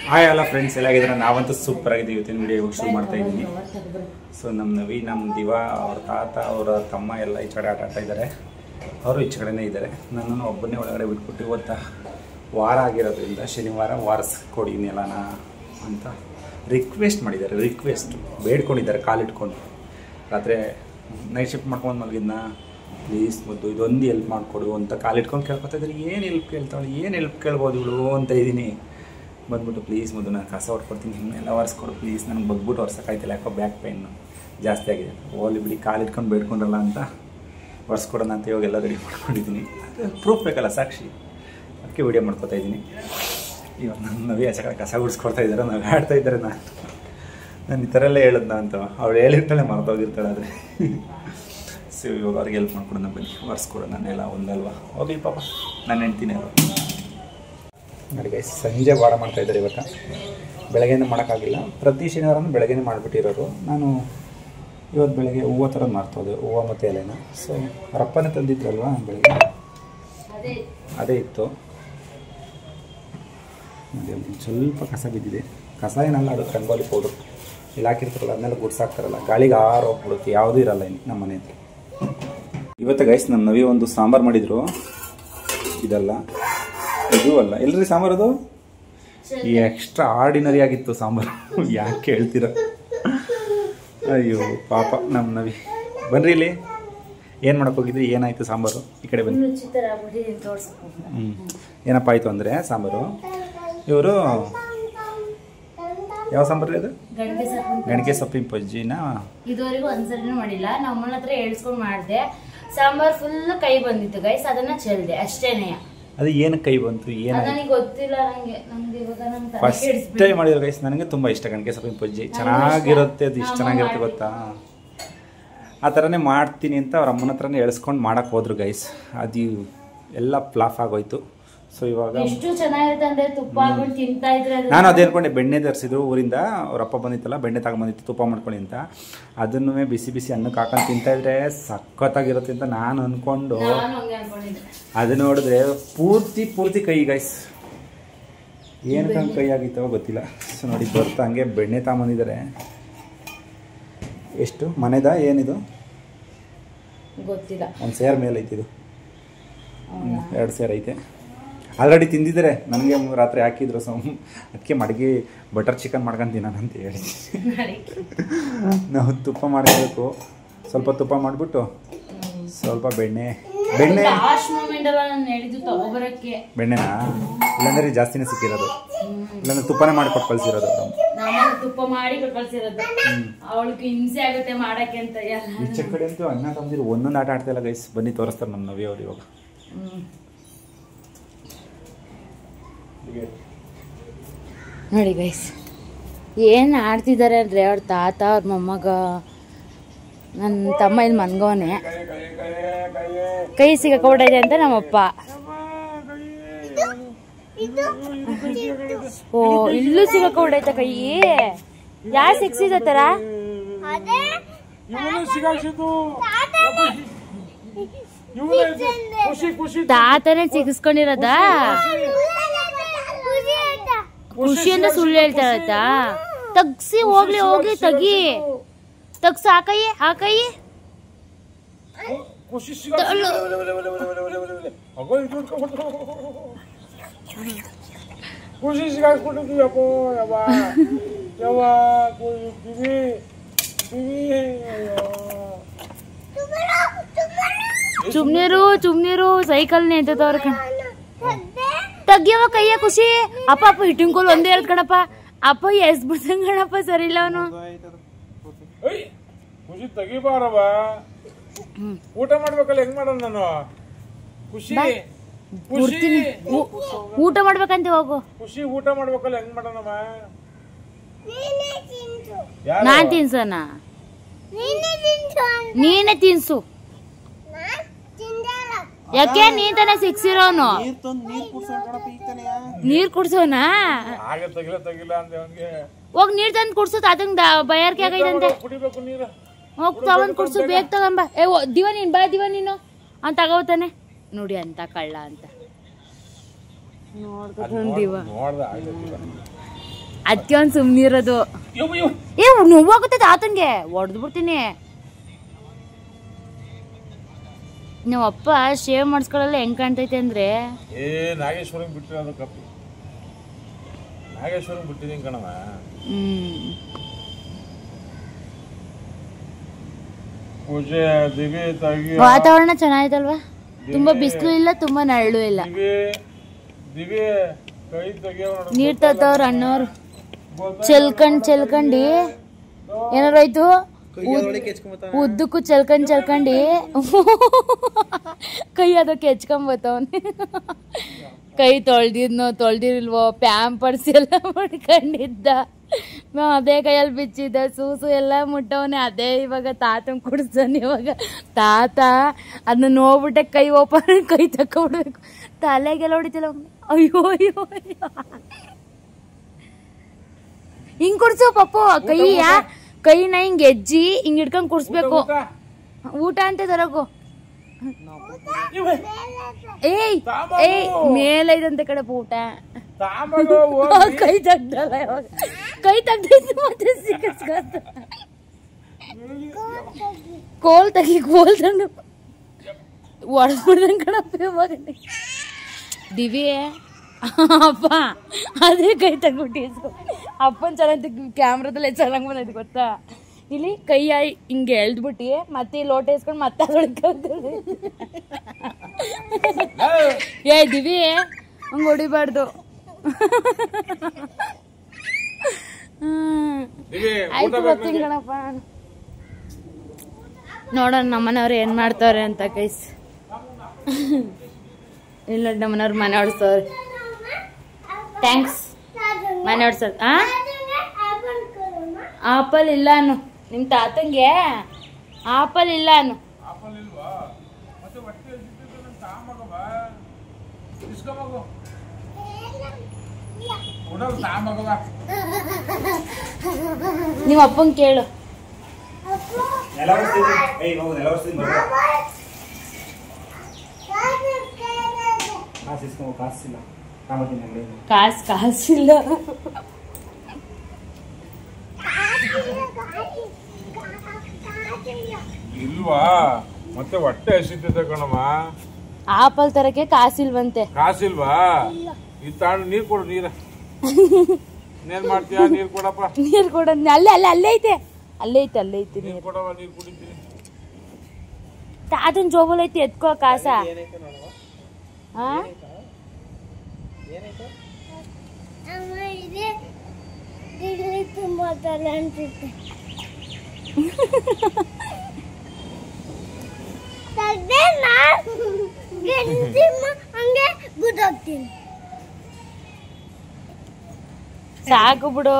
Hi ಅಲ್ಲ friends, ಎಲ್ಲ ಆಗಿದ್ರೆ ನಾವಂತೂ ಸೂಪರ್ ಆಗಿದ್ದೀವಿ. ಇವತ್ತಿನ ವಿಡಿಯೋ ಇವಾಗ ಶುರು ಮಾಡ್ತಾ ಇದ್ದೀನಿ. ಸೊ ನಮ್ಮ ನವಿ, ನಮ್ಮ ದಿವಾ, ಅವ್ರ ತಾತ, ಅವರ ತಮ್ಮ ಎಲ್ಲ ಈಚೆ ಕಡೆ ಆಟ ಆಡ್ತಾ ಇದ್ದಾರೆ. ಅವರು ಈಚೆ ಕಡೆನೇ ಇದ್ದಾರೆ. ನನ್ನನ್ನು ಒಬ್ಬನೇ ಒಳಗಡೆ ಬಿಟ್ಬಿಟ್ಟು ಇವತ್ತು ವಾರ ಆಗಿರೋದ್ರಿಂದ ಶನಿವಾರ ವಾರಿಸ್ಕೊಡಿ ನೆಲನ ಅಂತ ರಿಕ್ವೆಸ್ಟ್ ಮಾಡಿದ್ದಾರೆ. ಬೇಡ್ಕೊಂಡಿದ್ದಾರೆ ಕಾಲಿಟ್ಕೊಂಡು. ರಾತ್ರಿ ನೈಟ್ ಶಿಫ್ಟ್ ಮಾಡ್ಕೊಂಡು ಮಲಗಿದ್ನ, ಪ್ಲೀಸ್ ಮುದ್ದು ಇದೊಂದು ಹೆಲ್ಪ್ ಮಾಡಿಕೊಡು ಅಂತ ಕಾಲಿಟ್ಕೊಂಡು ಕೇಳ್ಕೊತಾ ಇದ್ದಾರೆ. ಏನು ಹೆಲ್ಪ್ ಕೇಳ್ತಾಳೆ, ಏನು ಹೆಲ್ಪ್ ಕೇಳ್ಬೋದು ಇವಳು ಅಂತ ಇದ್ದೀನಿ. ಬಂದ್ಬಿಟ್ಟು ಪ್ಲೀಸ್ ಮುದ್ದು ನಾನು ಕಸ ಹೊಡ್ಕೊಡ್ತೀನಿ, ಹಿಂಗೆಲ್ಲ ಒರೆಸ್ಕೊಡು ಪ್ಲೀಸ್, ನನಗೆ ಬಗ್ಬಿಟ್ಟು ಒರ್ಸೋಕ್ಕಾಯ್ತಿಲ್ಲ, ಯಾಕೋ ಬ್ಯಾಕ್ ಪೈನು ಜಾಸ್ತಿ ಆಗಿದೆ. ಓಲಿ ಬಿಡಿ ಕಾಲಿಟ್ಕೊಂಡು ಬೇಡ್ಕೊಂಡ್ರಲ್ಲ ಅಂತ ಒರೆಸ್ಕೊಡೋಣ ಅಂತ ಇವಾಗೆಲ್ಲ ರೆಡಿ ಮಾಡ್ಕೊಂಡಿದ್ದೀನಿ. ಪ್ರೂಫ್ ಬೇಕಲ್ಲ, ಸಾಕ್ಷಿ, ಅದಕ್ಕೆ ವೀಡಿಯೋ ಮಾಡ್ಕೊತಾ ಇದ್ದೀನಿ. ಇವಾಗ ನನ್ನ ನವಿ ಆಚೆ ಕಡೆ ಕಸ ಗುಡಿಸ್ಕೊಡ್ತಾ ಇದ್ದಾರೆ, ನಾವು ಆಡ್ತಾ ಇದ್ದಾರೆ. ನಾನು ಈ ಥರ ಎಲ್ಲ ಹೇಳೋದ್ನ ಅಂತ ಅವಳು ಹೇಳಿರ್ತಾಳೆ, ಮರ್ತೋಗಿರ್ತಾಳೆ. ಆದರೆ ಸೊ ಇವಾಗ ಅವ್ರಿಗೆ ಹೆಲ್ಪ್ ಮಾಡ್ಕೊಡೋಣ, ಬನ್ನಿ ಒರೆಸ್ಕೊಡೋಣ. ನಾನೆಲ್ಲ ಒಂದಲ್ವಾ ಹೋಗಿ ಪಾಪ, ನಾನು ಹೆಂಡ್ತೀನಿ ಅವರು. ನೋಡಿ ಗೈಸ್, ಸಂಜೆ ವಾರ ಮಾಡ್ತಾಯಿದ್ದಾರೆ. ಇವತ್ತು ಬೆಳಗ್ಗೆನೇ ಮಾಡೋಕ್ಕಾಗಿಲ್ಲ, ಪ್ರತಿ ಶನಿವಾರನೂ ಬೆಳಗ್ಗೆನೇ ಮಾಡಿಬಿಟ್ಟಿರೋರು. ನಾನು ಇವತ್ತು ಬೆಳಗ್ಗೆ ಹೂವು ಥರದ್ದು ಮಾಡ್ತೋದೆ, ಹೂವು ಮತ್ತು ಎಲೆನ. ಸೊ ರಪ್ಪನೇ ತಂದಿದ್ರಲ್ವ ಬೆಳಗ್ಗೆ, ಅದೇ ಇತ್ತು. ನೋಡಿ ಸ್ವಲ್ಪ ಕಸ ಬಿದ್ದಿದೆ. ಕಸ ಏನಲ್ಲ, ಅದು ರಂಗೋಲಿ ಪೌಡರ್ ಇಲ್ಲಿ ಹಾಕಿರ್ತಾರಲ್ಲ, ಅದನ್ನೆಲ್ಲ ಗುಡ್ಸಾಕ್ತಾರಲ್ಲ, ಗಾಳಿಗೆ ಹೋಗ್ಬಿಡುತ್ತೆ, ಯಾವುದೂ ಇರಲ್ಲ ಇಲ್ಲಿ ನಮ್ಮ ಮನೆ ಹತ್ರ. ಇವತ್ತು ಗೈಸ್ ನಮ್ಮ ನವಿ ಒಂದು ಸಾಂಬಾರು ಮಾಡಿದರು. ಇದಲ್ಲ, ಇದು ಅಲ್ಲ, ಎಲ್ಲರಿ ಸಾಂಬಾರು ಅದು ಎಕ್ಸ್ಟ್ರಾ ಆರ್ಡಿನರಿ ಆಗಿತ್ತು ಸಾಂಬಾರು. ಯಾಕೆ ಹೇಳ್ತೀರ? ಅಯ್ಯೋ ಪಾಪ ನಮ್ಮ ನವಿ. ಬನ್ರಿ ಇಲ್ಲಿ, ಏನು ಮಾಡಕ್ಕೆ ಹೋಗಿದ್ರಿ, ಏನಾಯಿತು ಸಾಂಬಾರು? ಈ ಕಡೆ ಬನ್ನಿ. ಏನಪ್ಪ ಆಯಿತು ಅಂದರೆ ಸಾಂಬಾರು, ಇವರು ಯಾವ ಸಾಂಬಾರು ಅದು? ಗಣಿಕೆ ಸೊಪ್ಪಿನ ಪಜ್ಜಿನ ಇದುವರೆಗೂ ಒಂದ್ಸರಿನೂ ಮಾಡಿಲ್ಲ. ನಮ್ಮನ ಹತ್ರ ಹೇಳ್ಸ್ಕೊಂಡು ಮಾಡಿದೆ. ಸಾಂಬಾರ್ ಫುಲ್ ಕೈ ಬಂದಿತ್ತು ಗೈಸ್, ಅದನ್ನ ಚೆಲ್ದೆ ಅಷ್ಟೇನೆ. ಅದು ಏನಕ್ಕೆ ಕೈ ಬಂತು, ಏನು ನನಗೆ ಗೊತ್ತಿಲ್ಲ. ನಂಗೆ ಇವಾಗ ಫಸ್ಟ್ ಟೈಮ್ ಮಾಡಿದ್ರು ಗೈಸ್. ನನಗೆ ತುಂಬ ಇಷ್ಟ ಗಣಿಕೆ ಸೊಪ್ಪಿನ ಪಜ್ಜಿ, ಚೆನ್ನಾಗಿರುತ್ತೆ. ಅದು ಇಷ್ಟು ಚೆನ್ನಾಗಿರುತ್ತೆ ಗೊತ್ತಾ? ಆ ಥರನೇ ಮಾಡ್ತೀನಿ ಅಂತ ಅವ್ರ ಅಮ್ಮನ ಹತ್ರನೇ ಹೇಳ್ಸ್ಕೊಂಡು ಮಾಡಕ್ಕೆ ಹೋದ್ರು ಗೈಸ್. ಅದು ಎಲ್ಲ ಫ್ಲಾಪ್ ಆಗೋಯ್ತು. ಸೊ ಇವಾಗ ಎಷ್ಟು ಚೆನ್ನಾಗಿರುತ್ತೆ ಅಂದ್ರೆ ತುಪ್ಪ ಹಾಕೊಂಡು ತಿಂತಾ ಇದ್ರೆ. ನಾನು ಅದೇ ಅನ್ಕೊಂಡೆ, ಬೆಣ್ಣೆ ತರಿಸಿದ್ರು ಊರಿಂದ, ಅವ್ರ ಅಪ್ಪ ಬಂದಿತ್ತಲ್ಲ, ಬೆಣ್ಣೆ ತಗೊಂಬಂದಿತ್ತು ತುಪ್ಪ ಮಾಡ್ಕೊಳ್ಳಿ ಅಂತ. ಅದನ್ನು ಬಿಸಿ ಬಿಸಿ ಅನ್ನಕ್ಕೆ ಹಾಕೊಂಡು ತಿಂತಾ ಇದ್ರೆ ಸಖತ್ತಾಗಿರುತ್ತೆ ಅಂತ ನಾನು ಅನ್ಕೊಂಡು, ಅದು ನೋಡಿದ್ರೆ ಪೂರ್ತಿ ಕೈ ಗೈಸ್. ಏನಕ್ಕೆ ಕೈ ಆಗಿತ್ತೋ ಗೊತ್ತಿಲ್ಲ. ಸೊ ನೋಡಿ ಬರ್ತಾ ಹಂಗೆ ಬೆಣ್ಣೆ ತಗೊಂಬಂದಿದ್ದಾರೆ. ಎಷ್ಟು ಮನೆದ ಏನಿದು ಗೊತ್ತಿಲ್ಲ, ಒಂದು ಸೇರ್ ಮೇಲೆ ಐತಿದು, 2 ಸೇರ್ ಐತೆ. ಆಲ್ರೆಡಿ ತಿಂದಿದ್ದಾರೆ, ನನಗೆ ರಾತ್ರಿ ಹಾಕಿದ್ರು. ಸೊ ಅದಕ್ಕೆ ಮಡಗಿ ಬಟರ್ ಚಿಕನ್ ಮಾಡ್ಕೊಂತೀನಿ ನಾನು ಅಂತ ಹೇಳಿ ನಾವು ತುಪ್ಪ ಮಾಡಬೇಕು. ಸ್ವಲ್ಪ ತುಪ್ಪ ಮಾಡಿಬಿಟ್ಟು ಸ್ವಲ್ಪ ಬೆಣ್ಣೆ ಬೆಣ್ಣೆನಾ, ಇಲ್ಲಾಂದ್ರೆ ಜಾಸ್ತಿನೇ ಸಿಕ್ಕಿರೋದು, ಇಲ್ಲಾಂದ್ರೆ ತುಪ್ಪನೇ ಮಾಡಿಕೊಟ್ಟು ಕಳ್ಸಿರೋದು. ತುಪ್ಪ ಮಾಡಿ ಕಳ್ಸಿರೋದು. ಅವಳಿಗೆ ಹಿಂಸೆ ಆಗುತ್ತೆ ಮಾಡಕ್ಕೆ ಅಂತ. ಈಚೆ ಕಡೆ ಅಂತೂ ಅಣ್ಣ ತಮ್ಮದಿರು ಒಂದೊಂದು ಆಟ ಆಡ್ತಾ ಇಲ್ಲ ಗೈಸ್. ಬನ್ನಿ ತೋರಿಸ್ತಾರೆ ನಮ್ಮ ನವಿ ಅವ್ರು ಇವಾಗ. ನೋಡಿ ಗೈಸ್, ಏನು ಆಡ್ತಿದ್ದಾರೆ ಅಂದರೆ ಅವ್ರ ತಾತ, ಅವ್ರ ಮೊಮ್ಮಗ, ನನ್ನ ತಮ್ಮ ಇಲ್ಲಿ ಮನ್ಗೋನೆ. ಕೈ ಸಿಗಕೊಂಡೈತೆ ಅಂತ ನಮ್ಮಪ್ಪ. ಓ, ಇಲ್ಲೂ ಸಿಗಕೊಂಡೈತೆ ಕೈ. ಯಾರು ಸಿಕ್ಸಿದತ್ತಾರ? ತಾತನೇ ಸಿಗಿಸ್ಕೊಂಡಿರೋದ? ಖುಷಿಯಿಂದ ಸುಳ್ಳು ಹೇಳ್ತಾರತ್ತ. ತಗ್ಸಿ ಹೋಗ್ಲಿ, ಹೋಗಿ ತೆಗಿ, ತಗ್ಸಿ ಹಾಕಯ್ಯ, ಹಾಕಯ್ಯ. ಚುಮ್ನೀರು ಸೈಕಲ್ ನಿಂತವ್ರ ಕಣ. ತಗ್ಗಿಯವ ಕೈಯ ಖುಷಿ. ಅಪ್ಪ ಹಿಟ್ಟಿಂಕೋಲ್ ಒಂದೇ ಹೇಳ್ತ ಕಣಪ್ಪ. ಅಪ್ಪ ಎಸ್ ಬಿಡ್ಸಂಗ್ ಕಣಪ್ಪ, ಸರಿ ಇಲ್ಲ ಅವನು. ಖುಷಿ ತೆಗಿಬಾರವ, ಊಟ ಮಾಡ್ಬೇಕಲ್ಲ, ಹೆಂಗ್ ಮಾಡೋಣ ನಾನು? ಖುಷಿ ಊಟ ಮಾಡ್ಬೇಕಂತ ಹೋಗು. ಖುಷಿ ಊಟ ಮಾಡ್ಬೇಕಲ್ಲ, ಹೆಂಗ್ ಮಾಡೋಣವ? ನಾನ್ ತಿನ್ಸೋಣ? ನೀನೇ ತಿನ್ಸು. ಯಾಕೆ ನೀನ್ ತಾನೇ ಸಿಕ್ಸಿರೋನು? ನೀರ್ ಕುಡ್ಸೋನಾ? ಹೋಗ್ ನೀರ್ ತಂದ್ ಕುಡ್ಸು. ತಾತಂಗ್ ಬಯರ್ಕೆ ಆಗೈತಂತೆ. ಹೋಗ್ ತಗೊಂಡ್ ಕುಡ್ಸು, ಬೇಗ ತಗೊಂಬ. ದಿವ ನೀನ್ ಬಾ, ದಿವ ನೀನು ಅವ್ನ್ ತಗೋತಾನೆ. ನೋಡಿ ಅಂತ ಕಳ್ಳ ಅಂತ. ನೋಡ್ದ ಅದಕ್ಕೆ ಒಂದು ಸುಮ್ಮನಿರೋದು. ಏ ನೋವಾಗುತ್ತೆ ತಾತನ್ಗೆ, ಹೊಡೆದು ಬಿಡ್ತೀನಿ. ನಮ್ಮಪ್ಪ ಶೇವ್ ಮಾಡಿಸ್ಕೊಳ್ಳಲ್ಲ ಹೆಂಗ್ ಕಾಣ್ತೈತೆ ಅಂದ್ರೆ ನಾಗೇಶ್ವರಂಗ್ ಬಿಟ್ಟಿರೋದು ಕಪ್ಪಿ. ನಾಗೇಶ್ವರಂಗ್ ಬಿಟ್ಟಿದ್ದೀನಿ ಕಣವ. ಪೂಜೆ ದಿವಿ ತಾಗಿ ವಾತಾವರಣ ಚೆನ್ನಾಯ್ತಲ್ವಾ? ತುಂಬಾ ಬಿಸಿಲು ಇಲ್ಲ, ತುಂಬಾ ನೆರಳು ಇಲ್ಲ. ದಿವಿ ಕೈ ತೆಗಿಯೋ ನೀರ್ ತರ್ತವ್ರ ಅಣ್ಣವ್ರು ಚೆಲ್ಕಂಡಿ ಏನಾರಾಯ್ತು ಉದ್ದಕ್ಕೂ ಚೆಲ್ಕಂಡಿ ಕೈ ಅದಕ್ಕೆ ಹೆಚ್ಕೊಂಬತ್ತವನಿ. ಕೈ ತೊಳ್ದಿಲ್ವೋ ಪ್ಯಾಂಪರ್ಸ್ ಎಲ್ಲ ಮಾಡ್ಕೊಂಡಿದ್ದ, ಅದೇ ಕೈಯಲ್ಲಿ ಬಿಚ್ಚಿದ್ದ, ಸೂಸು ಎಲ್ಲ ಮುಟ್ಟವನೆ. ಅದೇ ಇವಾಗ ತಾತನ್ ಕುಡಿಸ್ತಾನೆ. ಇವಾಗ ತಾತ ಅದನ್ನ ನೋಡ್ಬಿಟ್ಟೆ ಕೈ ಓಪನ್ ಕೈ ತಕೊಂಡ್ಬಿಡ್ಬೇಕು. ತಲೆಗೆಲ್ಲ ಹೊಡಿತಿಲ್ಲ. ಅಯ್ಯೋ ಅಯ್ಯೋ ಅಯ್ಯೋ ಹಿಂಗ್ ಕುಡ್ಸು ಪಪ್ಪು. ಕೈನ ಹಿಂಗ್ ಎಜ್ಜಿ ಹಿಂಗ್ ಹಿಡ್ಕೊಂಡ್ ಕುಡ್ಸ್ಬೇಕು. ಊಟ ಅಂತ ತರಗು. ಏಯ್ ಮೇಲೈದಂತೆ ಕಡೆ ಊಟ. ಕೈ ತೆಗ್ದಲ್ಲ ಇವಾಗ. ಕೈ ತೆಗ್ದೈತು ಮತ್ತೆ ಸಿಕ್ಕಸ್ಕತ್ತ. ಕೋಲ್ ತಂದು ಹೊಡೆದ್ಬಿಡ್ದಂಗೆ ಕಣಪ್ಪ ಇವಾಗ. ದಿವಿ ಅಪ್ಪ ಅದೇ ಕೈ ತೆಗ್ಬಿಟ್ಟು ಅಪ್ಪನ್ ಚೆನ್ನಾಗಿ ಕ್ಯಾಮ್ರಾದಲ್ಲಿ ಚೆನ್ನಾಗಿ ಬಂದೈತಿ ಗೊತ್ತಾ. ಇಲ್ಲಿ ಕೈ ಹಿಂಗೆ ಎಳ್ದ್ಬಿಟ್ಟು ಮತ್ತೆ ಲೋಟ ಇಸ್ಕೊಂಡು ಮತ್ತೆ ಅದೊಳಗೆ ಏ ದಿವಿ ಹಂಗೆ ಹೊಡಿಬಾರ್ದು. ಆಯ್ತು ಬರ್ತೀನಿ ಕಣಪ್ಪ. ನೋಡೋಣ ನಮ್ಮನೆಯವ್ರು ಏನ್ ಮಾಡ್ತವ್ರೆ ಅಂತ ಕೈಸ್. ಇಲ್ಲ ನಮ್ಮನೆಯವ್ರು ಮನೆ ಹೊಡ್ಸವ್ರೆ. ಥ್ಯಾಂಕ್ಸ್ ಮನೆ ಹೊಡ್ಸೋದು. ಆಪಲ್ ಇಲ್ಲ ಅನ್ನು ನಿಮ್ ತಾತಂಗೆ. ಆಪಲ್ ಇಲ್ಲ ಅನ್ನು. ನಿಮ್ಮ ಅಪ್ಪನ್ ಕೇಳು. ಕಾಸಿಲ್ಲ. ಇಲ್ವಾ? ಮತ್ತೆ ಹೊಟ್ಟೆ ಹಸಿತೈತೆ ಕಣಮ್ಮ. ಆಪಲ್ ತರಕ್ಕೆ ಕಾಸಿಲ್ವಂತೆ. ಕಾಸಿಲ್ವಾ? ಇದು ತಾಂಡು ನೀರ್ ಕೊಡು. ನೀರ ಏನ್ ಮಾಡ್ತೀಯ? ನೀರ್ ಕೊಡಪ್ಪ. ನೀರ್ ಕೊಡ. ಅಲ್ಲೇ ಐತೆ ನೀರ್ ಕೊಡವ. ನೀರ್ ಕುಡಿತೀನಿ. ತಾತನ್ ಜೋಬಲ್ ಐತಿ. ಎತ್ಕೋ ಕಾಸ. ಸಾಕು ಬಿಡು.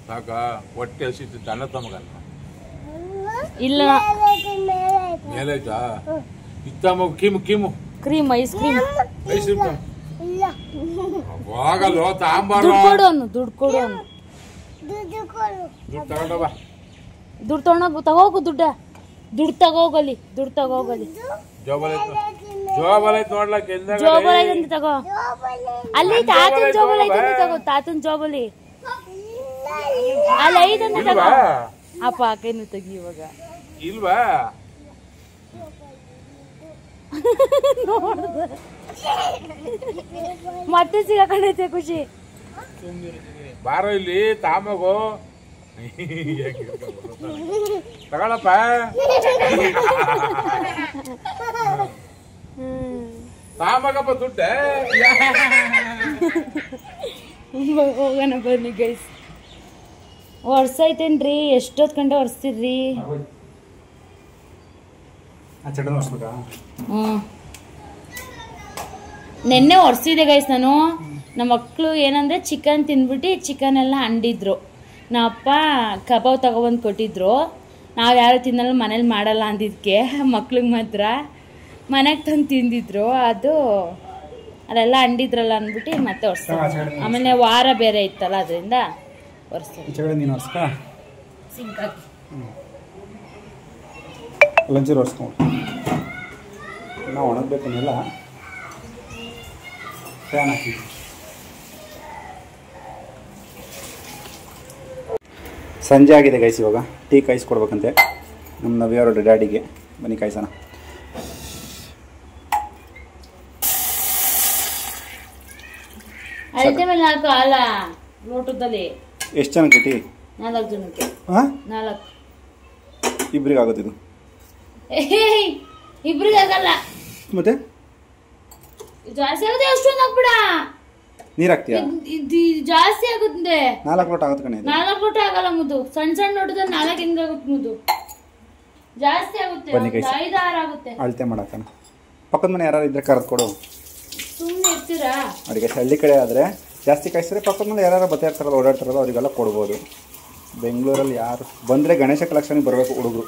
ಸಾಕ? ಹೊಟ್ಟೆ ಹಸಿತು. ಅನ್ನ ತಮಗಲ್ಲ. ಇಲ್ಲ ಮೇಲಾಯ್ತಾ? ಇತ್ತಮ್ಮ ಕಿಮು ಕ್ರೀಮ್ ಐಸ್ ಕ್ರೀಮ್. ಆಗಲ್ವ? ತಾಂಬಾರ. ದುಡ್ಡು ಕೊಡು. ದುಡ್ಡು ತಗೊಂಡವ. ದುಡ್ಡು ತಗೋಗು. ದುಡ್ಡು ತಗೋಗಲಿ. ಜೋಬಲ್ ಐತ್ ನೋಡ್ಲಕ್. ಜೋಬಲ್ ಐತೆ ತಗೋ. ಅಲ್ಲಿ ತಾತನ್ ಜೋಬಲ್ ಐತೆ ತಗೋ. ತಾತನ್ ಜೋಬಲಿ ಅಲ್ಲಿ ಐದಂತ ತಗೋ. ಅಪ್ಪ ಕೈನು ತೆಗಿ ಇವಾಗ. ಇಲ್ವಾ? ಮತ್ತೆ ಸಿಗಾಕೊಂಡೈತೆ ಖುಷಿ. ಬಾರೋ ಇಲ್ಲಿ ತಾಮಗೋ. ತಗೊಳಪ್ಪ. ತಾಮಗಪ್ಪ ದುಡ್ಡ. ಹೋಗೋಣ ಬನ್ನಿ ಗೈಸ್. ಒರ್ಸೈತೇನ್ರಿ? ಎಷ್ಟೊತ್ ಗಂಟೆ ಒರ್ಸ್ತಿದ್ರಿ? ನೆನ್ನೆ ಒರ್ಸಿದೆ ಗೈಸ್ ನಾನು. ನಮ್ಮ ಮಕ್ಕಳು ಏನಂದ್ರೆ ಚಿಕನ್ ತಿಂದ್ಬಿಟ್ಟು ಚಿಕನ್ ಎಲ್ಲ ಅಂಡಿದ್ರು. ನಮ್ಮಪ್ಪ ಕಬಾಬ್ ತಗೊಬಂದು ಕೊಟ್ಟಿದ್ರು. ನಾವು ಯಾರು ತಿನ್ನಲ್ಲ, ಮನೇಲಿ ಮಾಡಲ್ಲ ಅಂದಿದ್ದಕ್ಕೆ ಮಕ್ಳಿಗೆ ಮಾತ್ರ ಮನೆಗೆ ತಂದು ತಿಂದಿದ್ರು. ಅದೆಲ್ಲ ಅಂಡಿದ್ರಲ್ಲ ಅಂದ್ಬಿಟ್ಟು ಮತ್ತೆ ಒರ್ಸ್ತಾರೆ. ಆಮೇಲೆ ವಾರ ಬೇರೆ ಇತ್ತಲ್ಲ ಅದರಿಂದ ಒರ್ಸ್ತಾರೆ. ಸಿಂಕಾಕಿ ಲಂಚರ್ ಒರ್ಸ್ಕೊಂಡು ನಾವು ಒಣಗಬೇಕನ್ನೆಲ್ಲ ಫ್ಯಾನ್ ಹಾಕಿ ಸಂಜೆ ಆಗಿದೆ ಗೈಸ್. ಇವಾಗ ಟೀ ಕಾಯಿಸ್ಕೊಡ್ಬೇಕಂತೆ ನಮ್ಮ ನವ್ಯವ್ರ ಡ್ಯಾಡಿಗೆ. ಬನ್ನಿ ಕಾಯಿಸೋಣ. ಅಳತೆ ಮೇಲೆ 4 ಹಾಲ ಲೋಟದಲ್ಲಿ. ಎಷ್ಟು ಜನಕ್ಕೆ ಟೀ? 4 ಜನಕ್ಕೆ. ಹಾಂ 4 ಇಬ್ರಿಗೆ ಆಗುತ್ತಿದ್ದು. ಇಬ್ರಿಗೆ ಆಗಲ್ಲ. ಮತ್ತೆ ಜಾಸ್ತಿ ಆಗುತ್ತೆ. ಅಷ್ಟೊಂದು ಹಾಕ್ಬಿಡ. ನೀರು ಹಾಕ್ತೀಯಾ? ಜಾಸ್ತಿ ಆಗುತ್ತೆ. 4 ಲೋಟ ಆಗುತ್ತೆ ಕಣೆ. 4 ಲೋಟ ಆಗಲ್ಲ ಮುದ್ದು. ಸಣ್ಣ ಸಣ್ಣ ಲೋಟದಲ್ಲಿ 4 ಹೆಂಗಾಗುತ್ತೆ ಮುದ್ದು? ಜಾಸ್ತಿ ಆಗುತ್ತೆ. 5-6 ಆಗುತ್ತೆ. ಅಳತೆ ಮಾಡಕ್ಕಣ. ಪಕ್ಕದ ಮನೆ ಯಾರು ಇದ್ರೆ ಕರೆದು ಕೊಡು. ಸುಮ್ಮನೆ ಇರ್ತೀರಾ? ಅಡಿಗೆ ಹಳ್ಳಿ ಕಡೆ ಆದರೆ ಜಾಸ್ತಿ ಕಾಯಿಸಿದ್ರೆ ಪಕ್ಕದ ಮನೆ ಯಾರು ಬರ್ತಾ ಇರ್ತಾರಲ್ಲ, ಓಡಾಡ್ತಾರಲ್ಲ, ಅವರಿಗೆಲ್ಲ ಕೊಡ್ಬೋದು. ಬೆಂಗಳೂರಲ್ಲಿ ಯಾರು ಬಂದರೆ ಗಣೇಶ ಕಲೆಕ್ಷನ್ಗೆ ಬರಬೇಕು ಹುಡುಗರು.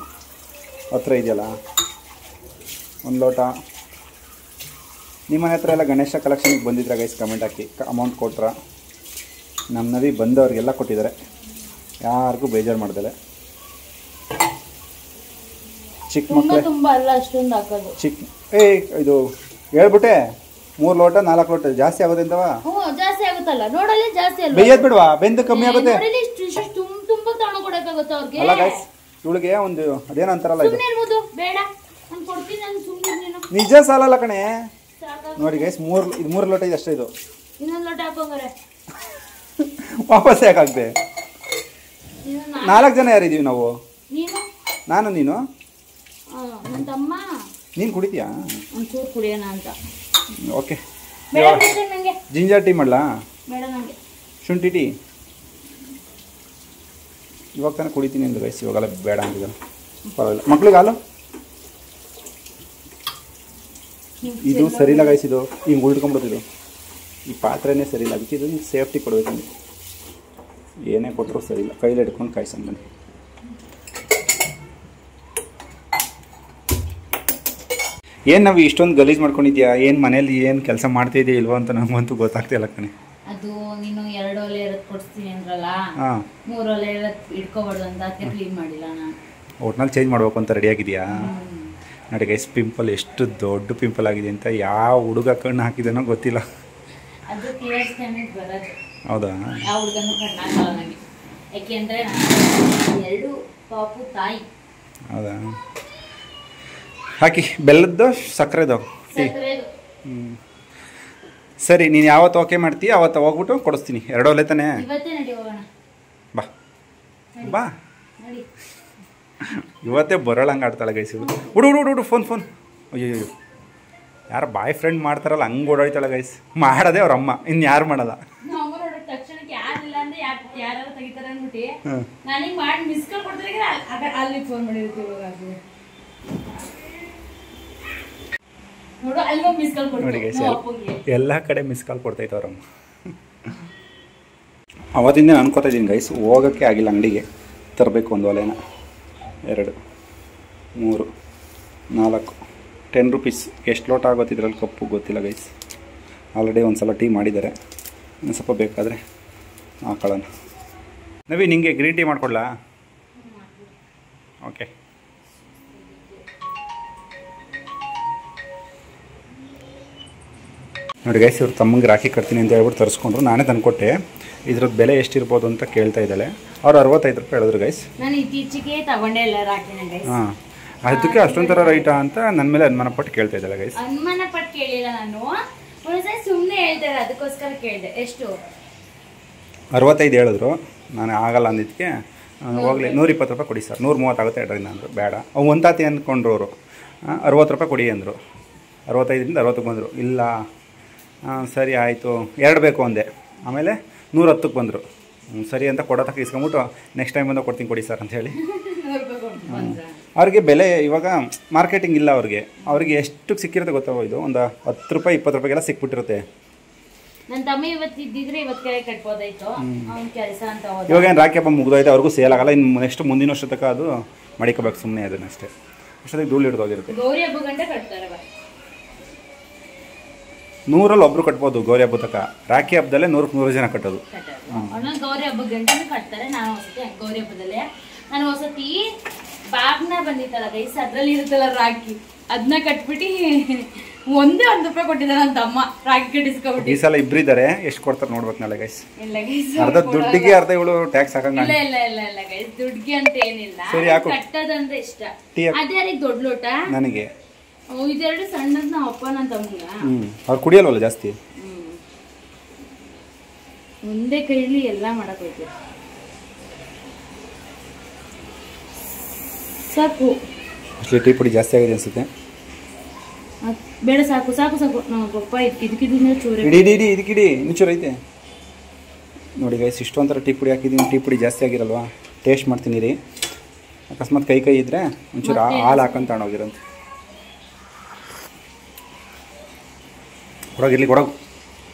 ಹತ್ರ ಇದೆಯಲ್ಲ ಒಂದು ಲೋಟ. ನಿಮ್ಮ ಮನೆ ಹತ್ರ ಎಲ್ಲ ಗಣೇಶ ಕಲೆಕ್ಷನ್ಗೆ ಬಂದಿದ್ರೆ ಗೈಸ್ ಕಮೆಂಟ್ ಹಾಕಿ, ಅಮೌಂಟ್ ಕೊಟ್ರ. ನಮ್ಮ ನವಿ ಬಂದವ್ರಿಗೆಲ್ಲ ಕೊಟ್ಟಿದ್ದಾರೆ, ಯಾರಿಗೂ ಬೇಜಾರು ಮಾಡ್ದಲೆ. ಚಿಕ್ಕ ಮಕ್ಕಳು ತುಂಬಾ ಅಲ್ಲ ಅಷ್ಟೊಂದು ಹಾಕೋದು. ಇದು ಹೇಳ್ಬಿಟ್ಟೆ 3 ಲೋಟ 4 ಲೋಟ ಜಾಸ್ತಿ ಆಗೋದು ಅಂತವ. ಜಾಸ್ತಿ ಆಗುತ್ತಲ್ಲ ನೋಡಲ್ಲಿ. ಜಾಸ್ತಿ ಅಲ್ಲ ಬೇಯದ್ ಬಿಡ್ವಾ, ಬೆಂದು ಕಮ್ಮಿ ಆಗುತ್ತೆ. ತುಂಬಾ ತಗೊಂಡು ಕೊಡಕ್ಕಾಗುತ್ತೆ ಅವ್ರಿಗೆ. ಅಲ್ಲ ಗೈಸ್, ಇವಳಿಗೆ ಒಂದು ಅದೇನೋ ಅಂತಾರಲ್ಲ ಇದು. ಬೇಡ ನಾನು ಕೊಡ್ತೀನಿ. ನಾನು ಸುಮ್ಮನೆ ನೀನು ನಿಜ ಸಾಲಲ್ಲ ಕಣೆ. ನೋಡಿ ಗೈಸ್, 3 ಲೋಟ ಇದೆ ಅಷ್ಟೇ. ಇದು ಇನ್ನೊಂದು ಲೋಟ ಹಾಕೋಂಗಾರೆ ವಾಪಸ್ ಯಾಕಾಗ್ದೆ? 4 ಜನ ಯಾರಿದೀವಿ ನಾವು. ನೀನು, ನಾನು, ನೀನು, ನನ್ನ ತಮ್ಮ. ನೀನು ಕುಡಿತೀಯಾ? ಒಂಚೂರು ಕುಡಿಯೋಣ ಅಂತ. ಓಕೆ. ಬೇಡ ನಂಗೆ. ಜಿಂಜರ್ ಟೀ ಮಾಡಲಾ? ಬೇಡ ನಂಗೆ. ಶುಂಠಿ ಟೀ ಇವಾಗ ತಾನೇ ಕುಡಿತೀನಿ ಅಂದ್ರು ಗೈಸ್. ಇವಾಗೆಲ್ಲ ಬೇಡ ಅಂತಿದ್ದಾರೆ. ಪರವಾಗಿಲ್ಲ. ಮಕ್ಳಿಗೆ ಹಾಲು ಇದು ಸರಿ ಇಲ್ಲ ಗೈಸ್. ಇದು ಹಿಂಗೆ ಉಳ್ಕೊಂಡ್ಬಿಡ್ತಿದ್ದು. ಈ ಪಾತ್ರೆನೇ ಸರಿ ಇಲ್ಲ. ಅದಕ್ಕೆ ಇದು ಸೇಫ್ಟಿ ಕೊಡಬೇಕು. ಏನೇ ಕೊಟ್ಟರು ಸರಿ ಇಲ್ಲ. ಕೈಲಿ ಹಿಡ್ಕೊಂಡು ಕಾಯಿಸೋಣ ಬನ್ನಿ. ಏನು ನಾವು ಇಷ್ಟೊಂದು ಗಲೀಜು ಮಾಡ್ಕೊಂಡಿದ್ಯಾ? ಏನು ಮನೇಲಿ ಏನು ಕೆಲಸ ಮಾಡ್ತಿದ್ಯಾ ಇಲ್ವೋ ಅಂತ ನಮಗಂತೂ ಗೊತ್ತಾಗ್ತಿಲ್ಲ ಕಣೆ. ಅದು ನೀನು 2 ಒಲೆ ಇರೋದು ಕೊಡ್ತೀನಿ ಅಂದ್ರಲ್ಲ, ಹಾಂ 3 ಒಲೆ ಇರೋದು ಇಟ್ಕೋಬಾರ್ದು ಅಂತ ಅದಕ್ಕೆ ಕ್ಲೀನ್ ಮಾಡಿಲ್ಲ ನಾನು. ಒಟ್ನಲ್ಲಿ ಚೇಂಜ್ ಮಾಡಬೇಕು ಅಂತ ರೆಡಿ ಆಗಿದೆಯಾ? ನೋಡಿ ಗೈಸ್, ಪಿಂಪಲ್ ಎಷ್ಟು ದೊಡ್ಡ ಪಿಂಪಲ್ ಆಗಿದೆ ಅಂತ ಯಾವ ಹುಡುಗ ಕಣ್ಣು ಹಾಕಿದಾನೋ ಗೊತ್ತಿಲ್ಲ. ಅದು ಕ್ಲಿಯರ್ ಸ್ಕ್ಯಾನಿಂಗ್ ಬರೋದು. ಹೌದಾ? ಯಾವ ಹುಡುಗನೂ ಕಣ್ಣು ಹಾಕಲ್ಲ ನನಗೆ. ಯಾಕೆಂದರೆ 2 ಪಾಪು ತಾಯಿ. ಹೌದಾ? ಹಾಕಿ. ಬೆಲ್ಲದ್ದು ಸಕ್ಕರೆದು ಟೀ. ಸರಿ, ನೀನು ಯಾವತ್ತು ಓಕೆ ಮಾಡ್ತೀಯ ಅವತ್ತು ಹೋಗ್ಬಿಟ್ಟು ಕೊಡಿಸ್ತೀನಿ. 2 ಒಲೆ ತಾನೆ? ಇವತ್ತೇ ನಡಿ ಹೋಗೋಣ. ಬಾ ಬಾ. ನಡಿ. ಇವತ್ತೇ ಬರೋಳಂಗೆ ಆಡ್ತಾಳೆ ಗೈಸ್. ಹುಡು ಫೋನ್. ಅಯ್ಯೋ, ಯಾರು ಬಾಯ್ ಫ್ರೆಂಡ್ ಮಾಡ್ತಾರಲ್ಲ ಹಂಗೆ ಓಡಾಡ್ತಾಳೆ ಗೈಸ್. ಮಾಡೋದೇ ಅವ್ರ ಅಮ್ಮ, ಇನ್ನು ಯಾರು ಮಾಡಲ್ಲ. ನಾವು ನೋಡೋ ತಕ್ಷಣಕ್ಕೆ ಯಾರಿಲ್ಲ ಅಂದ್ರೆ ಯಾರು ತೆಗಿತಾರೆ ಅಂದ್ಬಿಟ್ಟು ನನಗೆ ಮಾಡಿ ಮಿಸ್ ಕಾಲ್ ಕೊಡ್ತಾರೆ. ಅಲ್ಲಿ ಫೋನ್ ಮಾಡಿರ್ತೀವಿ. ನೋಡು ಅಲ್ವಾ ಮಿಸ್ ಕಾಲ್ ನೋಡಿ ಗೈಸ್, ಕೊಡ್ತೀವಿ. ಎಲ್ಲ ಕಡೆ ಮಿಸ್ ಕಾಲ್ ಕೊಡ್ತೈತೆ ಅವ್ರಮ್ಮ. ಅವತ್ತಿಂದ ಅನ್ಕೋತಾ ಇದ್ದೀನಿ ಗೈಸ್, ಹೋಗೋಕ್ಕೆ ಆಗಿಲ್ಲ ಅಂಗಡಿಗೆ. ತರಬೇಕು ಒಂದು ಒಲೆನ. 2 3 4 10 ರೂಪೀಸ್. ಎಷ್ಟು ಲೋಟ ಆಗೋದು ಇದ್ರಲ್ಲಿ ಕಪ್ಪು ಗೊತ್ತಿಲ್ಲ ಗೈಸ್. ಆಲ್ರೆಡಿ ಒಂದು ಸಲ ಟೀ ಮಾಡಿದ್ದಾರೆ. ಇನ್ನು ಸ್ವಲ್ಪ ಬೇಕಾದರೆ ಹಾಕೊಳ್ಳೋಣ. ನವಿ, ನಿಂಗೆ ಗ್ರೀನ್ ಟೀ ಮಾಡಿಕೊಡ್ಲಾ? ಓಕೆ. ನೋಡಿ ಗೈಸ್, ಇವ್ರು ತಮ್ಮಂಗೆ ರಾಖಿ ಕಟ್ತೀನಿ ಅಂತ ಹೇಳ್ಬಿಟ್ಟು ತರಿಸ್ಕೊಂಡ್ರು. ನಾನೇ ತಂದುಕೊಟ್ಟೆ. ಇದ್ರದ್ದು ಬೆಲೆ ಎಷ್ಟಿರ್ಬೋದು ಅಂತ ಕೇಳ್ತಾ ಇದ್ದಾಳೆ. ಅವ್ರು 65 ರೂಪಾಯಿ ಹೇಳಿದ್ರು ಗೈಸ್. ನಾನು ಇತ್ತೀಚೆಗೆ ತಗೊಂಡೆ ಎಲ್ಲ ರಾಖಿನ ಗೈಸ್. ಹಾಂ, ಅದಕ್ಕೆ ಅಷ್ಟೊಂಥರ ರೈಟಾ ಅಂತ ನನ್ನ ಮೇಲೆ ಅನುಮಾನ ಪಟ್ಟು ಕೇಳ್ತಾ ಇದ್ದಾಳೆ ಗೈಸ್. ಅನುಮಾನ ಪಟ್ಟು ಕೇಳಿಲ್ಲ ನಾನು. ಒಂದ್ಸರಿ ಸುಮ್ಮನೆ ಹೇಳ್ತಾರೆ, ಅದಕ್ಕೋಸ್ಕರ ಕೇಳಿದೆ. ಎಷ್ಟು? 65 ಹೇಳಿದ್ರು. ನಾನು ಆಗಲ್ಲ ಅಂದಿದ್ದಕ್ಕೆ ಹೋಗಲಿ 120 ರೂಪಾಯಿ ಕೊಡಿ ಸರ್. 130 ಆಗುತ್ತೆ 2ರಿಂದ ಅಂದರು. ಬೇಡ, ಅವು ಒಂದಾತಿ ಅಂದ್ಕೊಂಡ್ರು ಅವರು. 60 ರೂಪಾಯಿ ಕೊಡಿ ಅಂದರು. 65ರಿಂದ 60ಕ್ಕೆ ಬಂದರು. ಇಲ್ಲ, ಸರಿ ಆಯಿತು 2 ಬೇಕು ಅಂದೆ. ಆಮೇಲೆ 110ಕ್ಕೆ ಬಂದರು. ಸರಿ ಅಂತ ಕೊಡೋತಕ್ಕ ಇಸ್ಕೊಂಬಿಟ್ಟು ನೆಕ್ಸ್ಟ್ ಟೈಮ್ ಬಂದಾಗ ಕೊಡ್ತೀನಿ ಕೊಡಿ ಸರ್ ಅಂಥೇಳಿ. ಅವ್ರಿಗೆ ಬೆಲೆ ಇವಾಗ ಮಾರ್ಕೆಟಿಂಗ್ ಇಲ್ಲ ಅವ್ರಿಗೆ ಎಷ್ಟಕ್ಕೆ ಸಿಕ್ಕಿರುತ್ತೆ ಗೊತ್ತಾಗೋ. ಇದು ಒಂದು 10 ರೂಪಾಯಿ 20 ರೂಪಾಯಿಗೆಲ್ಲ ಸಿಕ್ಬಿಟ್ಟಿರುತ್ತೆ. ನನ್ನ ತಮ್ಮ ಇವತ್ತು ಇದ್ದಿದ್ರೆ ಇವತ್ತು ಕೆರೆ ಕಟ್ಬೋದಾಯ್ತು. ಅವ್ನ ಕೆಲಸ ಅಂತ ಹೋದ. ಇವಾಗ ಏನು ರಾಖಿ ಹಬ್ಬ ಮುಗಿದೋಯ್ತು, ಅವ್ರಿಗೂ ಸೇಲ್ ಆಗಲ್ಲ. ಇನ್ನು ನೆಕ್ಸ್ಟ್ ಮುಂದಿನ ವರ್ಷ ತನಕ ಅದು ಮಡಿಕೋಬೇಕು ಸುಮ್ಮನೆ ಅದನ್ನಷ್ಟೇ. ಅಷ್ಟೊತ್ತಿಗೆ ಧೂಳು ಹಿಡಿದೋಗಿರುತ್ತೆ. ಗೌರಿ ಹಬ್ಬ ಗಂಟೆ ಕಟ್ತಾರೆ. 100ರಲ್ಲಿ ಒಬ್ರು ಕಟ್ಬೋದು ಗೌರಿ ಹಬ್ಬ ತನಕ. ರಾಖಿ ಹಬ್ಬದಲ್ಲೇ 100 ಜನ ಕಟ್ಟೋದು. ಗೌರಿ ಹಬ್ಬ ಗಂಟೆನೂ ಕಟ್ತಾರೆ. ನಾನು ಹೊಸತಿ ಗೌರಿ ಹಬ್ಬದಲ್ಲೇ ನಾನು ಹೊಸತಿ ಬಾಗ್ನ ಬಂದಿತ್ತಲ್ಲ ಗೈಸ್, ಅದ್ರಲ್ಲಿ ಇರುತ್ತಲ್ಲ ರಾಖಿ, ಅದನ್ನ ಕಟ್ಬಿಟ್ಟು ಒಂದೇ 1 ರೂಪಾಯಿ ಕೊಟ್ಟಿದ್ದಾರೆ ನನ್ನ ತಮ್ಮ ರಾಗಿ ಕಟ್ಟಿಸ್ಕೊಬಿಟ್ಟು. ಈ ಸಲ ಇಬ್ಬರಿದ್ದಾರೆ, ಎಷ್ಟು ಕೊಡ್ತಾರೆ ನೋಡ್ಬೇಕು ನಾಳೆ ಗೈಸ್. ಇಲ್ಲ ಗೈಸ್, ಅರ್ಧ ದುಡ್ಡಿಗೆ ಅರ್ಧ ಇವಳು ಟ್ಯಾಕ್ಸ್ ಹಾಕಂಗ. ಇಲ್ಲ ಇಲ್ಲ ಇಲ್ಲ ಇಲ್ಲ ಗೈಸ್, ದುಡ್ಡಿಗೆ ಅಂತ ಏನಿಲ್ಲ, ಸರಿ ಹಾಕು. ಕಟ್ಟೋದಂದ್ರೆ ಇಷ್ಟ. ಅದೇ ಯಾರಿಗೆ ದೊಡ್ಡ ಲೋಟ ನನಗೆ, ಇದೆರಡು ಸಣ್ಣದ್ ನಮ್ಮ ಅಪ್ಪ ನನ್ನ ತಮ್ಮಗ. ಅವ್ರು ಕುಡಿಯಲ್ವಲ್ಲ ಜಾಸ್ತಿ. ಒಂದೇ ಕೈಲಿ ಎಲ್ಲ ಮಾಡಕ್ ಹೋಗ್ತೀವಿ. ಸಾಕು, ಅಷ್ಟೇ ಟೀ ಪುಡಿ ಜಾಸ್ತಿ ಆಗಿದೆ ಅನ್ಸುತ್ತೆ. ಬೇಡ ಸಾಕು ಸಾಕು ಸಾಕು. ನಮ್ಮ ಪಪ್ಪ ಇದಕ್ಕಿದ್ರೆ ಚೂರು ಇಡೀ ಇದಕ್ಕಿಡಿ ಇನ್ನೂರು ಐತೆ ನೋಡಿ ಗೈಸ್. ಇಷ್ಟೊಂಥರ ಟೀ ಪುಡಿ ಹಾಕಿದ್ದೀನಿ. ಟೀ ಪುಡಿ ಜಾಸ್ತಿ ಆಗಿರಲ್ವಾ, ಟೇಸ್ಟ್ ಮಾಡ್ತೀನಿ ರೀ. ಅಕಸ್ಮಾತ್ ಕೈ ಇದ್ರೆ ಒಂಚೂರು ಹಾಲು ಹಾಕೊಂಡು ತಗೊಂಡೋಗಿರಂತೆ. ಹೊಡಗಿರ್ಲಿ,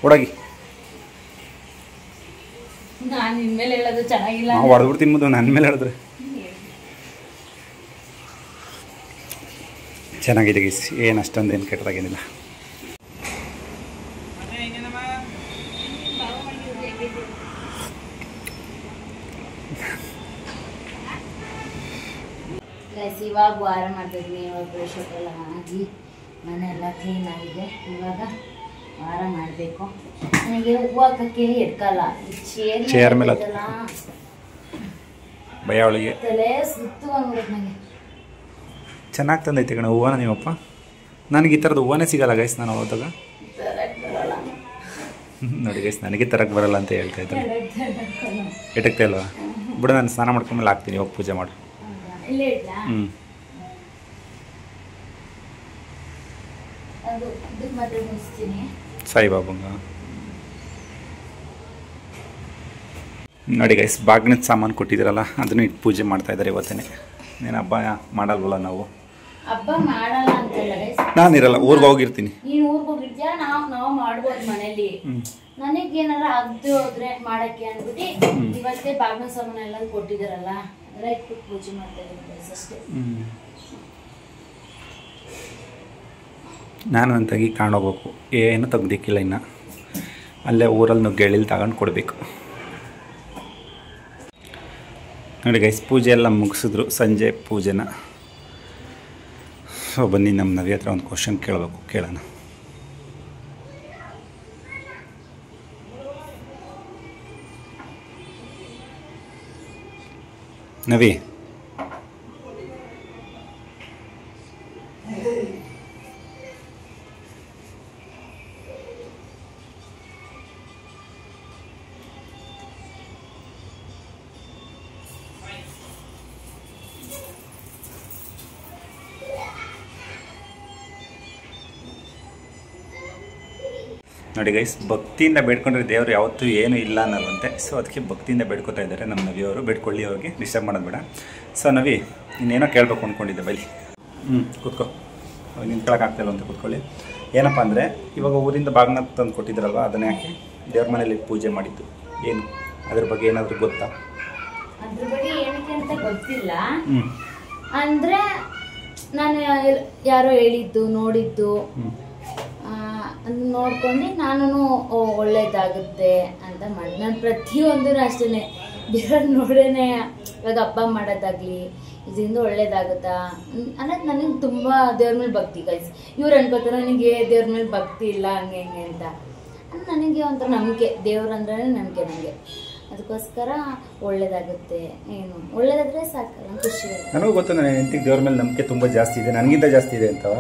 ಹೊಡಗಿ. ನಾನು ನಿಮ್ಮೇಲೆ ಹೇಳೋದು ಚೆನ್ನಾಗಿಲ್ಲ, ನಾವು ಹೊಡೆದ್ಬಿಡ್ತೀನಿ ಮುಂದೆ ನನ್ನ ಮೇಲೆ ಹೇಳಿದ್ರೆ. ಚೆನ್ನಾಗಿದೆ ಗೈಸ್, ಏನು ಅಷ್ಟೊಂದೇನು ಕೆಟ್ಟದಾಗೇನಿಲ್ಲ. ಇವಾಗ ವಾರ ಮಾಡ್ತಿದ್ವಿ. ಇವಾಗ ಫ್ರೆಶ್ ಅಪ್ ಎಲ್ಲ ಆಗಿ ಮನೆ ಎಲ್ಲ ಕ್ಲೀನ್ ಆಗಿದೆ. ಇವಾಗ ವಾರ ಮಾಡಬೇಕು. ನನಗೆ ಹೂವು ಹಾಕಕ್ಕೆ ಎಡ್ಕಲ್ಲ, ಚೇರ್ ಮೇಲೆ ಭಯ ಅವಳಿಗೆ. ತಲೆ ಸುತ್ತು ಬಂದ್ಬಿಡುತ್ತೆ ನನಗೆ. ಚೆನ್ನಾಗಿ ತಂದೈತೆ ಕಣ ಹೂವನ ನಿಮ್ಮಪ್ಪ. ನನಗೆ ಈ ಥರದ್ದು ಹೂವನೇ ಸಿಗಲ್ಲ ಗೈಸ್. ನಾನು ಹೋದಾಗ ನೋಡಿ ಗೈಸ್, ನನಗೆ ತರಕ್ಕೆ ಬರಲ್ಲ ಅಂತ ಹೇಳ್ತಾ ಇದ್ದೆ. ಎಟಕ್ತಾ ಇಲ್ವಾ ಬಿಡು, ನಾನು ಸ್ನಾನ ಮಾಡ್ಕೊಂಡ್ಮೇಲೆ ಹಾಕ್ತೀನಿ. ಹೋಗಿ ಪೂಜೆ ಮಾಡು. ಸಾಯಿಬಾಬಂಗ ನೋಡಿ ಗೈಸ್, ಬಾಗ್ನದ ಸಾಮಾನು ಕೊಟ್ಟಿದ್ದೀರಲ್ಲ ಅದನ್ನು ಇಟ್ಟು ಪೂಜೆ ಮಾಡ್ತಾ ಇದ್ದಾರೆ ಇವತ್ತೇನೆ. ನೀನು ಹಬ್ಬ ಮಾಡಲ್ವಲ್ಲ ನಾವು? ಹಬ್ಬ ಮಾಡಲ್ಲ ಅಂತಲ್ಲ ಗೈಸ್, ನಾನಿರಲ್ಲ, ಊರಿಗೆ ಹೋಗಿರ್ತೀನಿ. ನೀನು ಊರಿಗೆ ಹೋಗಿರ್ತೀಯ, ನಾವು ಮಾಡ್ಬೋದು ಮನೇಲಿ. ನನಗೇನಾರ ಆಗದೆ ಹೋದ್ರೆ ಮಾಡಕ್ಕೆ ಅಂದ್ಬಿಟ್ಟು ಇವತ್ತೇ ಬಾಗಿನ ಸಾಮಾನು ಎಲ್ಲ ಕೊಟ್ಟಿದ್ದಾರಲ್ಲ ಅದೆಲ್ಲ ಇಟ್ಬಿಟ್ಟು ಪೂಜೆ ಮಾಡ್ತಾ ಇದ್ದೀನಿ ಅಷ್ಟೇ. ನಾನು ನನ್ನ ತಂಗಿ ಕಾಣೋಗ್ಬೇಕು, ಏನು ತೆಗ್ದಿಕ್ಕಿಲ್ಲ ಇನ್ನು. ಅಲ್ಲೇ ಊರಲ್ಲಿ ನುಗ್ಗೆಳಿಲಿ ತಗೊಂಡು ಕೊಡಬೇಕು. ನೋಡಿ ಗೈಸ್, ಪೂಜೆ ಎಲ್ಲ ಮುಗಿಸಿದ್ರು ಸಂಜೆ ಪೂಜೆನ. ಸೊ ಬನ್ನಿ ನಮ್ಮ ನವಿ ಹತ್ರ ಒಂದು ಕ್ವಶನ್ ಕೇಳಬೇಕು, ಕೇಳೋಣ. ನವಿ, ನೋಡಿ ಗೈಸ್, ಭಕ್ತಿಯಿಂದ ಬೇಡ್ಕೊಂಡ್ರೆ ದೇವರು ಯಾವತ್ತೂ ಏನೂ ಇಲ್ಲ ಅನ್ನಲ್ವಂತೆ. ಸೊ ಅದಕ್ಕೆ ಭಕ್ತಿಯಿಂದ ಬೇಡ್ಕೊತಾ ಇದ್ದಾರೆ ನಮ್ಮ ನವಿಯವರು. ಬೇಡ್ಕೊಳ್ಳಿ, ಅವ್ರಿಗೆ ಡಿಸ್ಟರ್ಬ್ ಮಾಡೋದು ಬೇಡ. ಸೊ ನವಿ, ನೀನೇನೋ ಕೇಳಬೇಕು ಅಂದ್ಕೊಂಡಿದ್ದೆ, ಬೈಲಿ. ಕೂತ್ಕೋ, ನಿಂತ್ಕೊಳ್ಳೋಕ್ಕಾಗ್ತಿಲ್ಲ ಅಂತ ಕೂತ್ಕೊಳ್ಳಿ. ಏನಪ್ಪ ಅಂದರೆ, ಇವಾಗ ಊರಿಂದ ಬಾಗ್ನ ತಂದು ಕೊಟ್ಟಿದ್ರಲ್ವ, ಅದನ್ನ ಯಾಕೆ ದೇವ್ರ ಮನೇಲಿ ಪೂಜೆ ಮಾಡಿದ್ದು, ಏನು ಅದ್ರ ಬಗ್ಗೆ ಏನಾದರೂ ಗೊತ್ತಾ? ಅದ್ರ ಬಗ್ಗೆ ಏನಕ್ಕೆ ಅಂತ ಗೊತ್ತಿಲ್ಲ. ಅಂದರೆ ನಾನು ಯಾರೋ ಹೇಳಿದ್ದು ನೋಡಿದ್ದು ನೋಡ್ಕೊಂಡು ನಾನು ಒಳ್ಳೇದಾಗುತ್ತೆ ಅಂತ ಮಾಡಿ ನಾನು ಪ್ರತಿಯೊಂದೂ ಅಷ್ಟೇ ಬೇರೆಯವ್ರು ನೋಡೇನೆ. ಇವಾಗ ಹಬ್ಬ ಮಾಡೋದಾಗ್ಲಿ ಇದರಿಂದ ಒಳ್ಳೇದಾಗುತ್ತಾ ಅನ್ನೋದು ನನಗೆ ತುಂಬ ದೇವ್ರ ಮೇಲೆ ಭಕ್ತಿ ಗೈಸ್. ಇವ್ರು ಅನ್ಕೋತಾರೆ ನನಗೆ ದೇವ್ರ ಮೇಲೆ ಭಕ್ತಿ ಇಲ್ಲ ಹಂಗೆ ಹಿಂಗೆ ಅಂತ. ನನಗೆ ಒಂಥರ ನಂಬಿಕೆ, ದೇವ್ರಂದ್ರೆ ನಂಬಿಕೆ ನನಗೆ. ಅದಕ್ಕೋಸ್ಕರ ಒಳ್ಳೇದಾಗುತ್ತೆ, ಏನು ಒಳ್ಳೇದಾದ್ರೆ ಸಾಕಲ್ಲ, ಖುಷಿ. ನನಗೂ ಗೊತ್ತು, ನನ್ನ ಹೆಂಡತಿಗೆ ದೇವ್ರ ಮೇಲೆ ನಂಬಿಕೆ ತುಂಬ ಜಾಸ್ತಿ ಇದೆ, ನನಗಿಂತ ಜಾಸ್ತಿ ಇದೆ ಅಂತವ.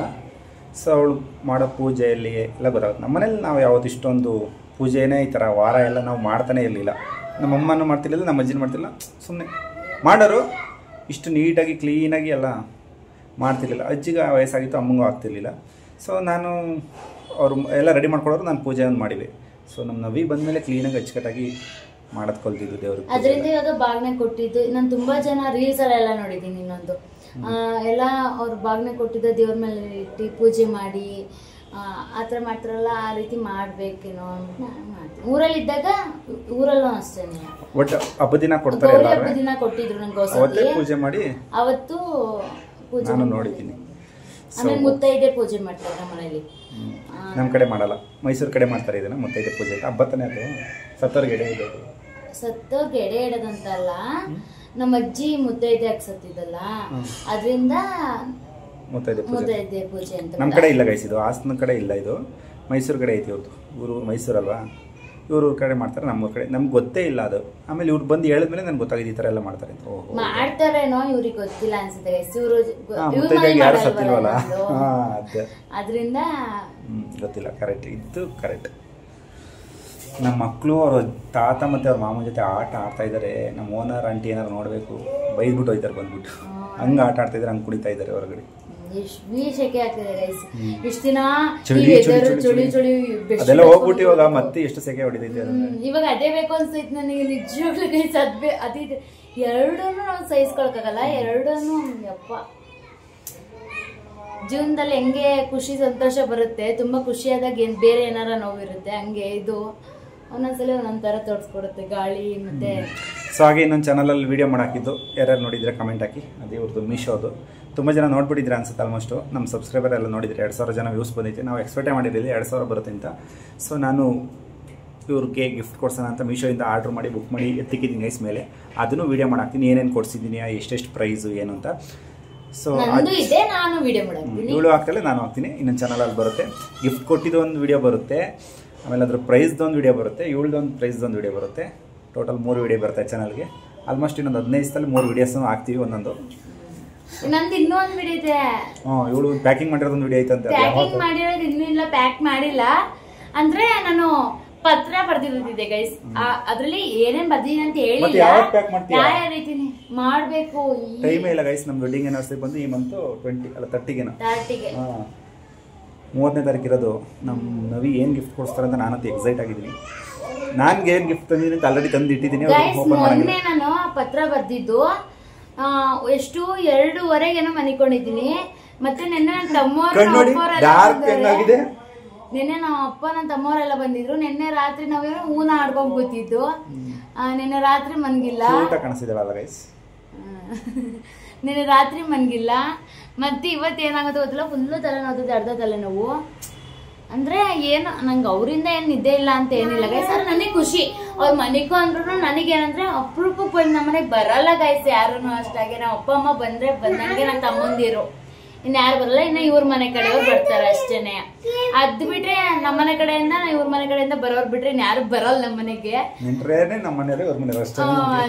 ಸೊ ಅವಳು ಮಾಡೋ ಪೂಜೆಯಲ್ಲಿ ಎಲ್ಲ ಗೊತ್ತಾಗುತ್ತೆ. ನಮ್ಮ ಮನೇಲಿ ನಾವು ಯಾವತ್ತು ಇಷ್ಟೊಂದು ಪೂಜೆನೇ ಈ ಥರ ವಾರ ಎಲ್ಲ ನಾವು ಮಾಡ್ತಾನೆ ಇರಲಿಲ್ಲ. ನಮ್ಮ ಅಮ್ಮನೂ ಮಾಡ್ತಿರ್ಲಿಲ್ಲ, ನಮ್ಮ ಅಜ್ಜಿನೂ ಮಾಡ್ತಿಲ್ಲ. ಸುಮ್ಮನೆ ಮಾಡೋರು ಇಷ್ಟು ನೀಟಾಗಿ ಕ್ಲೀನಾಗಿ ಎಲ್ಲ ಮಾಡ್ತಿರ್ಲಿಲ್ಲ. ಅಜ್ಜಿಗೆ ವಯಸ್ಸಾಗಿತ್ತು, ಅಮ್ಮಂಗೂ ಆಗ್ತಿರ್ಲಿಲ್ಲ. ಸೊ ನಾನು ಅವರು ಎಲ್ಲ ರೆಡಿ ಮಾಡ್ಕೊಡೋರು, ನಾನು ಪೂಜೆಯನ್ನು ಮಾಡಿವೆ. ಸೊ ನಮ್ಮ ನವಿ ಬಂದಮೇಲೆ ಕ್ಲೀನಾಗಿ ಅಚ್ಚುಕಟ್ಟಾಗಿ ಮಾಡೋದು ಕಲ್ತಿದ್ದು ದೇವ್ರಿಗೆ. ಅದರಿಂದ ಇವಾಗ ಬಾಗ್ನೆ ಕೊಟ್ಟಿದ್ದು ನಾನು ತುಂಬ ಜನ ರೀಲ್ಸಲ್ಲೆಲ್ಲ ನೋಡಿದ್ದೀನಿ. ಇನ್ನೊಂದು ಎಲ್ಲ ಅವ್ರು ಬಾಗ್ನೆ ಕೊಟ್ಟಿದ್ದ ದೇವ್ರ ಮೇಲೆ ಇಟ್ಟು ಪೂಜೆ ಮಾಡಿ ಆ ಥರ ಮಾಡ್ತಾರಲ್ಲ, ಆ ರೀತಿ ಮಾಡಬೇಕೇನೋ ಅಂತ ನಾನು ಮಾಡ್ತೀನಿ. ಊರಲ್ಲಿದ್ದಾಗ ಊರಲ್ಲೂ ಅಷ್ಟೇ, ಒಟ್ಟು ಹಬ್ಬದ ದಿನ ಕೊಡ್ತಾರೆ, ಹಬ್ಬದ ದಿನ ಕೊಟ್ಟಿದ್ರು ನಂಗೆ ಪೂಜೆ ಮಾಡಿ. ಅವತ್ತು ಪೂಜೆ ನಾನು ನೋಡಿದ್ದೀನಿ. ಆಮೇಲೆ ಮುತ್ತೈದೆ ಪೂಜೆ ಮಾಡ್ತಾರೆ ಮನೇಲಿ. ನಮ್ಮ ಕಡೆ ಮಾಡಲ್ಲ, ಮೈಸೂರು ಕಡೆ ಮಾಡ್ತಾರೆ ಇದನ್ನ ಮುತ್ತೈದೆ ಪೂಜೆ ಅಂತ. ಹಬ್ಬ ತಾನೇ ಅದು, ಸತ್ತೋರ್ಗೆ ಎಡೆ ಇಡೋದು. ಸತ್ತೋರ್ಗೆ ಎಡೆ ಇಡೋದಂತಲ್ಲ, ನಮ್ಮ ಅಜ್ಜಿ ಮುತ್ತೈದೆ ಹಾಕ್ಸತ್ತಿದ್ದಲ್ಲ, ಅದರಿಂದ ಮುತ್ತೈದೆ ಪೂಜೆ ಮುತ್ತೈದೆ ಪೂಜೆ ಅಂತ. ನಮ್ಮ ಕಡೆ ಇಲ್ಲ ಗೈಸ್, ಇದು ಹಾಸನ ಕಡೆ ಇಲ್ಲ, ಇದು ಮೈಸೂರು ಕಡೆ ಐತಿ. ಇವ್ರದ್ದು ಊರು ಮೈಸೂರಲ್ವಾ, ಇವರು ಕಡೆ ಮಾಡ್ತಾರೆ, ನಮ್ಮೂರ ಕಡೆ ನಮ್ಗೆ ಗೊತ್ತೇ ಇಲ್ಲ ಅದು. ಆಮೇಲೆ ಇವ್ರು ಬಂದು ಹೇಳಿದ್ಮೇಲೆ ನನ್ಗೆ ಗೊತ್ತಾಗಿದೆ ಈ ಥರ ಎಲ್ಲ ಮಾಡ್ತಾರೆ ಅಂತ. ಮಾಡ್ತಾರೇನೋ ಇವ್ರಿಗೆ ಗೊತ್ತಿಲ್ಲ ಅನ್ಸುತ್ತೆ. ಮುತ್ತೈದೆಗೆ ಯಾರು ಸತ್ತಿಲ್ವಲ್ಲ, ಅದೇ ಅದರಿಂದ ಗೊತ್ತಿಲ್ಲ. ಕರೆಕ್ಟ್, ಇದು ಕರೆಕ್ಟ್. ನಮ್ಮ ಮಕ್ಕಳು ಅವ್ರ ತಾತ ಮತ್ತು ಅವ್ರ ಮಾಮನ ಜೊತೆ ಆಟ ಆಡ್ತಾ ಇದ್ದಾರೆ. ನಮ್ಮ ಓನರ್ ಆಂಟಿ ಏನಾರು ನೋಡಬೇಕು, ಬೈದ್ಬಿಟ್ಟು ಹೋಯ್ತಾರೆ ಬಂದ್ಬಿಟ್ಟು. ಹಂಗೆ ಆಟ ಆಡ್ತಾ ಇದ್ದಾರೆ, ಹಂಗೆ ಕುಡಿತಾ ಇದ್ದಾರೆ ಹೊರಗಡೆ. ಶೆಕೆ ಆಗ್ತಿದೆ ಗೈಸ್. ಇಷ್ಟು ದಿನ ಅದೆಲ್ಲ ಹೋಗ್ಬಿಟ್ಟು ಇವಾಗ ಮತ್ತೆ ಎಷ್ಟು ಸೆಕೆ ಹೊಡಿತೈತೆ. ಇವಾಗ ಅದೇ ಬೇಕು ಅನ್ಸೈತೆ ನನಗೆ ನಿಜವಾಗ್ಲೂ ಗೈಸ್. ಅದಿದೆ ಎರಡನ್ನೂ ನಾವು ಸಹಿಸ್ಕೊಳಕ್ಕಾಗಲ್ಲ. ಎರಡನ್ನೂ ಯಪ್ಪ ಜೀವನದಲ್ಲಿ ಹೆಂಗೆ ಖುಷಿ ಸಂತೋಷ ಬರುತ್ತೆ, ತುಂಬಾ ಖುಷಿಯಾದಾಗ ಬೇರೆ ಏನಾರ ನೋವಿರುತ್ತೆ, ಹಂಗೆ ಇದು ಒಂದೊಂದ್ಸಲ ಒಂದೊಂಥರ ತೋರಿಸ್ಕೊಡುತ್ತೆ ಗಾಳಿ ಮತ್ತೆ. ಸೊ ಹಾಗೆ ಇನ್ನೊಂದು ಚಾನಲಲ್ಲಿ ವೀಡಿಯೋ ಮಾಡಾಕಿದ್ದು, ಯಾರ್ಯಾರು ನೋಡಿದ್ರೆ ಕಮೆಂಟ್ ಹಾಕಿ. ಅದೇ ಇವ್ರದ್ದು ಮೀಶೋದು ತುಂಬ ಜನ ನೋಡ್ಬಿಟ್ಟಿದ್ರೆ ಅನ್ಸುತ್ತೆ. ಆಲ್ಮೋಸ್ಟು ನಮ್ಮ ಸಬ್ಸ್ಕ್ರೈಬರ್ ಎಲ್ಲ ನೋಡಿದ್ರೆ 2000 ಜನ ವ್ಯೂಸ್ ಬಂದೈತೆ. ನಾವು ಎಕ್ಸ್ಪೆಕ್ಟೇ ಮಾಡಿರಲಿಲ್ಲ 2000 ಬರುತ್ತೆ ಅಂತ. ಸೊ ನಾನು ಇವ್ರಿಗೆ ಗಿಫ್ಟ್ ಕೊಡ್ಸೋಣ ಅಂತ ಮೀಶೋಯಿಂದ ಆರ್ಡ್ರ್ ಮಾಡಿ ಬುಕ್ ಮಾಡಿ ಎತ್ತಿಕ್ಕಿದ್ದೀನಿ ಗೈಸ್ ಮೇಲೆ. ಅದನ್ನು ವೀಡಿಯೋ ಮಾಡಾಕ್ತೀನಿ, ಏನೇನು ಕೊಡ್ಸಿದ್ದೀನಿ, ಎಷ್ಟೆಷ್ಟು ಪ್ರೈಸು ಏನು ಅಂತ. ಸೊ ಇವಳು ಹಾಕ್ತಾಳೆ, ನಾನು ಹಾಕ್ತೀನಿ. ಇನ್ನೊಂದು ಚಾನಲಲ್ಲಿ ಬರುತ್ತೆ, ಗಿಫ್ಟ್ ಕೊಟ್ಟಿದ್ದು ಒಂದು ವೀಡಿಯೋ ಬರುತ್ತೆ, ಆಮೇಲೆ ಅದ್ರ ಪ್ರೈಸ್ದೊಂದು ವೀಡಿಯೋ ಬರುತ್ತೆ, ಇವಳ್ದೊಂದು ಪ್ರೈಸ್ದೊಂದು ವೀಡಿಯೋ ಬರುತ್ತೆ. ಟೋಟಲ್ 3 ವೀಡಿಯೋ ಬರುತ್ತೆ ಚಾನಲ್ಗೆ. ಆಲ್ಮೋಸ್ಟ್ ಇನ್ನೊಂದು 15 ದಿವಸದಲ್ಲಿ 3 ವೀಡಿಯೋಸ್ನು ಹಾಕ್ತೀವಿ ಒಂದೊಂದು. ಇನ್ನೊಂದು ವಿಡಿಯೋ ಇದೆ. ಇವಳು ಪ್ಯಾಕಿಂಗ್ ಮಾಡಿರೋದೊಂದು ವಿಡಿಯೋ ಐತೆ ಅಂತ. ಪ್ಯಾಕಿಂಗ್ ಮಾಡಿರೋದು ಇನ್ನೂ ಇಲ್ಲ, ಪ್ಯಾಕ್ ಮಾಡಿಲ್ಲ. ಅಂದ್ರೆ ನಾನು ಪತ್ರ ಬರ್ದಿರೋದಿದೆ ಗೈಸ್, ಅದ್ರಲ್ಲಿ ಏನೇನ್ ಬರ್ದಿದ್ದೀನಿ ಅಂತ ಹೇಳಿಲ್ಲ. ಯಾವ ರೀತಿ ಮಾಡ್ಬೇಕು ಟೈಮ್ ಇಲ್ಲ ಗೈಸ್. ನಮ್ ವೆಡ್ಡಿಂಗ್ ಆನಿವರ್ಸರಿ ಬಂದು ಈ ಮಂತ್ 30ಗೆ 30ನೇ ತಾರೀಕು ಇರೋದು. ನಮ್ಮ ನವಿ ಏನ್ ಗಿಫ್ಟ್ ಕೊಡ್ತಾರೆ ಅಂತ ನಾನಂತೂ ಎಕ್ಸೈಟ್ ಆಗಿದ್ದೀನಿ. ನಾನ್ಗೆ ಏನ್ ಗಿಫ್ಟ್ ತಂದಿದ್ದೀನಿ ಅಂತ ಆಲ್ರೆಡಿ ತಂದು ಇಟ್ಟಿದ್ದೀನಿ. ಮೊನ್ನೆ ನಾನು ಪತ್ರ ಬರ್ದಿದ್ದು ಎಷ್ಟು 2:30 ಮನಿಕೊಂಡಿದ್ದೀನಿ. ಮತ್ತೆ ನಿನ್ನೆ ನನ್ನ ನಿನ್ನೆ ನಮ್ಮ ಅಪ್ಪ ನನ್ನ ತಮ್ಮವರೆಲ್ಲ ಬಂದಿದ್ರು. ನಿನ್ನೆ ರಾತ್ರಿ ನಾವೇನೋ ಹೂನ ಆಡ್ಕೊಂಡ್ ಕೂತಿದ್ದು. ನಿನ್ನೆ ರಾತ್ರಿ ಮನ್ಗಿಲ್ಲ, ನಿನ್ನೆ ರಾತ್ರಿ ಮನ್ಗಿಲ್ಲ. ಮತ್ತೆ ಇವತ್ತು ಏನಾಗುತ್ತೆ ಗೊತ್ತಿಲ್ಲ, ಫುಲ್ಲು ತಲೆನೋವು, ಅರ್ಧ ತಲೆನೋವು. ಅಂದ್ರೆ ಏನು ನಂಗೆ ಅವರಿಂದ ಏನ್ ನಿದ್ದೆ ಇಲ್ಲ ಅಂತ ಏನಿಲ್ಲ ಗೈಸ್. ಅದು ನನಗೆ ಖುಷಿ. ಅವ್ರ ಮನೆಗೂ ಅಂದ್ರೂ ನನಗೇನಂದ್ರೆ ಅಪರೂಪಕ್ಕೆ ಬಂದು ನಮ್ಮನೆಗೆ ಬರಲ್ಲ ಗೈಸ್ ಯಾರು ಅಷ್ಟಾಗೆ. ನಮ್ಮ ಅಪ್ಪ ಅಮ್ಮ ಬಂದ್ರೆ ಬಂದಂಗೆ ನನ್ನ ತಮ್ಮಂದಿರು, ಇನ್ಯಾರು ಬರಲ್ಲ. ಇನ್ನ ಇವ್ರ ಮನೆ ಕಡೆಯವ್ರು ಬರ್ತಾರೆ ಅಷ್ಟೇನೆ. ಅದ್ ಬಿಟ್ರೆ ನಮ್ಮನೆ ಕಡೆಯಿಂದ ಇವ್ರ ಮನೆ ಕಡೆಯಿಂದ ಬರೋರ್ ಬಿಟ್ರೆ ಇನ್ಯಾರು ಬರಲ್ಲ ನಮ್ಮನೆಗೆ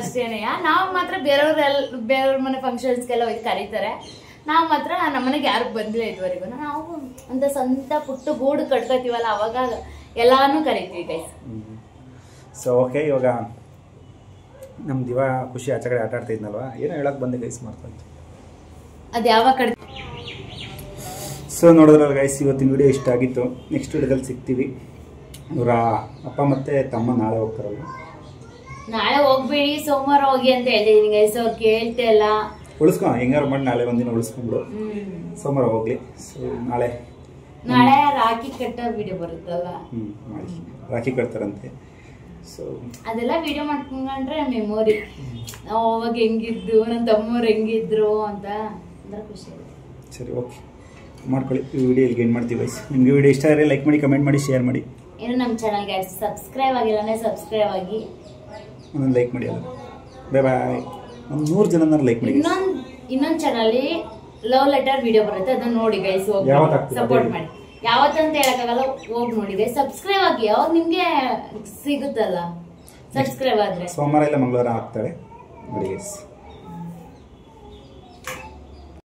ಅಷ್ಟೇನೆ. ನಾವ್ ಮಾತ್ರ ಬೇರೆಯವ್ರ ಮನೆ ಫಂಕ್ಷನ್ಸ್ಗೆಲ್ಲ ಹೋಗಿ ಕರೀತಾರೆ. ನಾವ್ ಮಾತ್ರ ನಮ್ಮನೆಗೆ ಯಾರು ಬಂದಿಲ್ಲ ಇದುವರೆಗೂ. ನಾವು ಅಂತ ಸ್ವಂತ ಪುಟ್ಟು ಗೂಡು ಕಟ್ಕೋತೀವಲ್ಲ, ಅವಾಗ ಎಲ್ಲಾನು ಕರಿತೀವಿ ಗೈಸ್. ಸೊ ಓಕೆ, ಇವಾಗ ನಮ್ ದಿವಾ ಖುಷಿ ಆಚೆ ಕಡೆ ಆಟ ಆಡ್ತಾ ಇದ್ನಲ್ವಾ, ಏನೋ ಹೇಳಕ್ ಬಂದೆ ಗೈಸ್ ಮಾಡ್ಕೊಂತ. ಅದ್ ಯಾವಾಗ ಕಡೆ. ಸೊ ನೋಡಿದ್ರಲ್ಲ ಗೈಸ್, ಇವತ್ತಿನ ವಿಡಿಯೋ ಇಷ್ಟ ಆಗಿತ್ತು. ನೆಕ್ಸ್ಟ್ ವಿಡಿಯೋದಲ್ಲಿ ಸಿಗ್ತೀವಿ. ಇವರ ಅಪ್ಪ ಮತ್ತೆ ತಮ್ಮ ನಾಳೆ ಹೋಗ್ತಾರಲ್ಲ. ನಾಳೆ ಹೋಗ್ಬೇಡಿ, ಸೋಮವಾರ ಹೋಗಿ ಅಂತ ಹೇಳಿದೀನಿ ಗೈಸ್. ಅವ್ರು ಕೇಳ್ತಾ ಇಲ್ಲ. ಉಳಿಸ್ಕೊ, ಹೆಂಗಾರು ಮಾಡಿ ನಾಳೆ ಒಂದಿನ ಉಳಿಸ್ಕೊಂಡು ಸೋಮವಾರ ಹೋಗ್ಲಿ. ಸೊ ನಾಳೆ ರಾಖಿ ಕಟ್ಟೋ ವಿಡಿಯೋ ಬರುತ್ತಲ್ಲ, ಮಾಡಿ ರಾಖಿ ಕಟ್ತಾರಂತೆ. ಸೊ ಅದೆಲ್ಲ ವಿಡಿಯೋ ಮಾಡ್ಕೊಂಡ್ರೆ ಮೆಮೊರಿ. ನಾವು ಅವಾಗ ಹೆಂಗಿದ್ದು, ನನ್ನ ತಮ್ಮವ್ರು ಹೆಂಗಿದ್ರು ಅಂತ ಅಂದ್ರೆ ಖುಷಿ ಆಗುತ್ತೆ. ಸರಿ, ಓಕೆ ಮಾಡ್ಕೊಳ್ಳಿ. ಈ ವಿಡಿಯೋ ಇಲ್ಲಿಗೆ ಏನು ಮಾಡ್ತೀವಿ ಗೈಸ್. ನಿಮಗೆ ವಿಡಿಯೋ ಇಷ್ಟ ಆದರೆ ಲೈಕ್ ಮಾಡಿ, ಕಮೆಂಟ್ ಮಾಡಿ, ಶೇರ್ ಮಾಡಿ. ಏನು ನಮ್ಮ ಚಾನಲ್ಗೆ ಸಬ್ಸ್ಕ್ರೈಬ್ ಆಗಿಲ್ಲ ಅಂದರೆ ಸಬ್ಸ್ಕ್ರೈಬ್ ಆಗಿ, ಒಂದೊಂದು ಲೈಕ್ ಮಾಡಿ. ಅಲ್ಲ ಬಾಯ್ ಬಾಯ್. ಒಂದು 100 ಜನ ಲೈಕ್ ಮಾಡಿ. ಇನ್ನೊಂದು ಚಾನಲ್ಲಿ ಲವ್ ಲೆಟರ್ ವಿಡಿಯೋ ಬರುತ್ತೆ, ಅದನ್ನ ನೋಡಿ ಗೈಸ್. ಹೋಗಿ ಸಪೋರ್ಟ್ ಮಾಡಿ. ಯಾವತ್ತಂತ ಹೇಳಕ್ಕಾಗಲ್ಲ, ಹೋಗಿ ನೋಡಿ ಗೈಸ್. ಸಬ್ಸ್ಕ್ರೈಬ್ ಆಗಿ, ಅವಾಗ ನಿಮ್ಗೆ ಸಿಗುತ್ತಲ್ಲ ಸಬ್ಸ್ಕ್ರೈಬ್ ಆದ್ರೆ. ಸೋಮವಾರ ಇಲ್ಲ ಮಂಗಳವಾರ ಆಗ್ತಾರೆ ನೋಡಿ ಗೈಸ್.